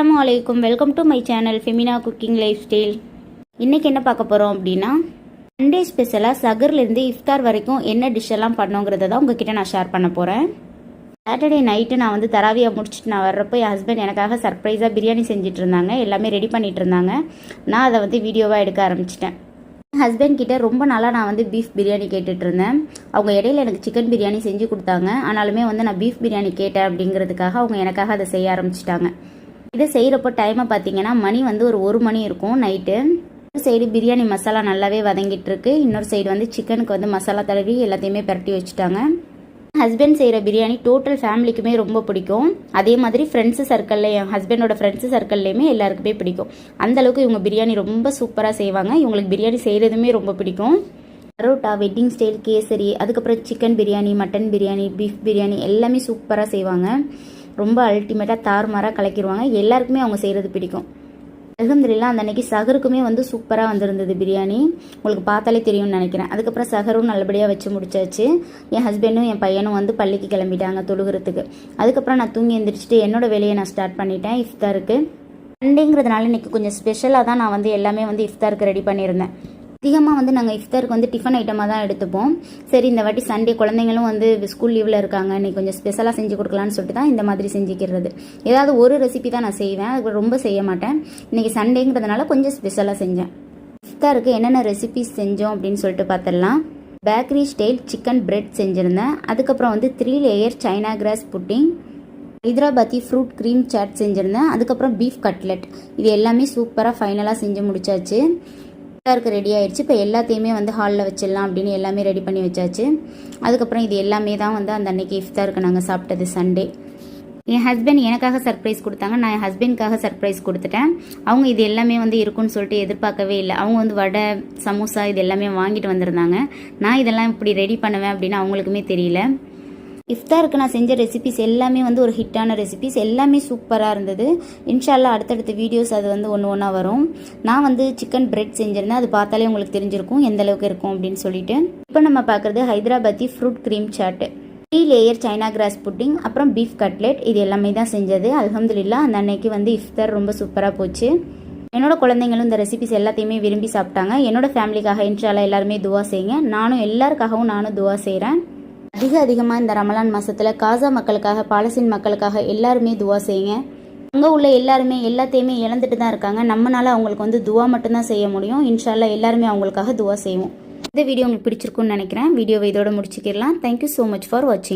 அஸ்ஸலாமு அலைக்கும். Welcome to my channel Femina cooking life style. இன்றைக்கி என்ன பார்க்க போகிறோம் அப்படின்னா, சண்டே ஸ்பெஷலாக சகர்லேருந்து இஃப்தார் வரைக்கும் என்ன டிஷ் எல்லாம் பண்ணோங்கிறத தான் உங்ககிட்ட நான் ஷேர் பண்ண போகிறேன். சாட்டர்டே நைட்டு நான் வந்து தராவியை முடிச்சுட்டு நான் வர்றப்போ என் ஹஸ்பண்ட் எனக்காக சர்ப்ரைஸாக பிரியாணி செஞ்சுட்டு இருந்தாங்க. எல்லாமே ரெடி பண்ணிகிட்டு இருந்தாங்க. நான் அதை வந்து வீடியோவாக எடுக்க ஆரம்பிச்சிட்டேன். ஹஸ்பண்ட் கிட்ட ரொம்ப நாளாக நான் வந்து பீஃப் பிரியாணி கேட்டுட்டு இருந்தேன். அவங்க இடையில எனக்கு சிக்கன் பிரியாணி செஞ்சு கொடுத்தாங்க. ஆனாலுமே வந்து நான் பீஃப் பிரியாணி கேட்டேன் அப்படிங்கிறதுக்காக அவங்க எனக்காக அதை செய்ய ஆரம்பிச்சிட்டாங்க. இதை செய்கிறப்போ டைமை பார்த்தீங்கன்னா மணி வந்து ஒரு மணி இருக்கும் நைட்டு. ஒரு சைடு பிரியாணி மசாலா நல்லாவே வதங்கிட்டு இருக்கு. இன்னொரு சைடு வந்து சிக்கனுக்கு வந்து மசாலா தடவி எல்லாத்தையுமே பரட்டி வச்சுட்டாங்க. ஹஸ்பண்ட் செய்கிற பிரியாணி டோட்டல் ஃபேமிலிக்குமே ரொம்ப பிடிக்கும். அதே மாதிரி ஃப்ரெண்ட்ஸு சர்க்கிளில் என் ஹஸ்பண்டோட ஃப்ரெண்ட்ஸு சர்க்கிள்லேயுமே எல்லாருக்குமே பிடிக்கும். அந்தளவுக்கு இவங்க பிரியாணி ரொம்ப சூப்பராக செய்வாங்க. இவங்களுக்கு பிரியாணி செய்கிறதுமே ரொம்ப பிடிக்கும். பரோட்டா, வெட்டிங் ஸ்டைல், கேசரி, அதுக்கப்புறம் chicken biryani, mutton biryani, beef biryani எல்லாமே சூப்பராக செய்வாங்க. ரொம்ப அல்டிமேட்டாக தாறுமாறாக கலக்கிடுவாங்க. எல்லாருக்குமே அவங்க செய்கிறது பிடிக்கும். அல்ஹம்துலில்லாஹ் அந்த அன்னைக்கு சகருக்குமே வந்து சூப்பராக வந்திருந்தது பிரியாணி. உங்களுக்கு பார்த்தாலே தெரியும்னு நினைக்கிறேன். அதுக்கப்புறம் சகரும் நல்லபடியாக வச்சு முடிச்சாச்சு. என் ஹஸ்பண்டும் என் பையனும் வந்து பள்ளிக்கு கிளம்பிட்டாங்க தொழுகிறதுக்கு. அதுக்கப்புறம் நான் தூங்கி எழுந்திரிச்சிட்டு என்னோட வேலையை நான் ஸ்டார்ட் பண்ணிட்டேன். இஃப்தாருக்கு சண்டேங்கிறதுனால இன்றைக்கி கொஞ்சம் ஸ்பெஷலாக தான் நான் வந்து எல்லாமே வந்து இஃப்தாருக்கு ரெடி பண்ணியிருந்தேன். அதிகமாக வந்து நாங்கள் இஃப்தாருக்கு வந்து டிஃபன் ஐட்டமாக தான் எடுத்துப்போம். சரி, இந்த வாட்டி சண்டே குழந்தைங்களும் வந்து ஸ்கூல் லீவில் இருக்காங்க, இன்றைக்கி கொஞ்சம் ஸ்பெஷலாக செஞ்சு கொடுக்கலான்னு சொல்லிட்டு தான் இந்த மாதிரி செஞ்சுக்கிறது. ஏதாவது ஒரு ரெசிபி தான் நான் செய்வேன், அது ரொம்ப செய்ய மாட்டேன். இன்றைக்கி சண்டேங்கிறதுனால கொஞ்சம் ஸ்பெஷலாக செஞ்சேன். இஃப்தாருக்கு என்னென்ன ரெசிபிஸ் செஞ்சோம் அப்படின்னு சொல்லிட்டு பார்த்துடலாம். பேக்கரி ஸ்டைல் சிக்கன் பிரெட் செஞ்சுருந்தேன். அதுக்கப்புறம் வந்து 3 layer China grass pudding, Hyderabadi fruit cream chaat செஞ்சுருந்தேன். அதுக்கப்புறம் பீஃப் கட்லெட். இது எல்லாமே சூப்பராக ஃபைனலாக செஞ்சு முடிச்சாச்சு. இஃப்தாருக்கு ரெடி ஆயிடுச்சு. இப்போ எல்லாத்தையுமே வந்து ஹாலில் வச்சிடலாம் அப்படின்னு எல்லாமே ரெடி பண்ணி வச்சாச்சு. அதுக்கப்புறம் இது எல்லாமே தான் வந்து அந்த அன்னைக்கு இஃப்தாருக்கு நாங்கள் சாப்பிட்டது சண்டே. என் ஹஸ்பண்ட் எனக்காக சர்ப்ரைஸ் கொடுத்தாங்க. நான் என் ஹஸ்பண்ட்காக சர்ப்ரைஸ் கொடுத்துட்டேன். அவங்க இது எல்லாமே வந்து இருக்குன்னு சொல்லிட்டு எதிர்பார்க்கவே இல்லை. அவங்க வந்து வடை, சமோசா இது எல்லாமே வாங்கிட்டு வந்திருந்தாங்க. நான் இதெல்லாம் இப்படி ரெடி பண்ணுவேன் அப்படின்னு அவங்களுக்குமே தெரியல. இஃப்தாருக்கு நான் செஞ்ச ரெசிபிஸ் எல்லாமே வந்து ஒரு ஹிட்டான ரெசிபிஸ், எல்லாமே சூப்பராக இருந்தது. இன்ஷால்லா அடுத்தடுத்த வீடியோஸ் அது வந்து ஒன்று வரும். நான் வந்து சிக்கன் பிரெட் செஞ்சுருந்தேன். அது பார்த்தாலே உங்களுக்கு தெரிஞ்சிருக்கும் எந்த அளவுக்கு இருக்கும் அப்படின்னு சொல்லிட்டு. இப்போ நம்ம பார்க்குறது ஹைதராபாத்தி ஃப்ரூட் க்ரீம் சாட்டு, 3 லேயர் சைனா கிராஸ் புட்டிங், அப்புறம் பீஃப் கட்லெட். இது எல்லாமே தான் செஞ்சது. அல்ஹம்துலில்லாஹ் அந்த அன்னைக்கு வந்து இஃப்தார் ரொம்ப சூப்பராக போச்சு. என்னோட குழந்தைங்களும் இந்த ரெசிபிஸ் எல்லாத்தையுமே விரும்பி சாப்பிட்டாங்க. என்னோட ஃபேமிலிக்காக இன்ஷால்லா எல்லாருமே துவா செய்யுங்க. நானும் எல்லாருக்காகவும் துவா செய்கிறேன். அதிகமாக இந்த ரமலான் மாதத்தில் காசா மக்களுக்காக, பாலஸ்தீன் மக்களுக்காக எல்லாருமே துவா செய்யுங்க. அங்கே உள்ள எல்லாருமே எல்லாத்தையுமே இழந்துட்டு தான் இருக்காங்க. நம்மளால அவங்களுக்கு வந்து துவா மட்டும்தான் செய்ய முடியும். இன்ஷால்லா எல்லாருமே அவங்களுக்காக துவா செய்வோம். இந்த வீடியோ உங்களுக்கு பிடிச்சிருக்குன்னு நினைக்கிறேன். வீடியோவை இதோட முடிச்சுக்கிடலாம். தேங்க்யூ ஸோ மச் ஃபார் வாட்சிங்.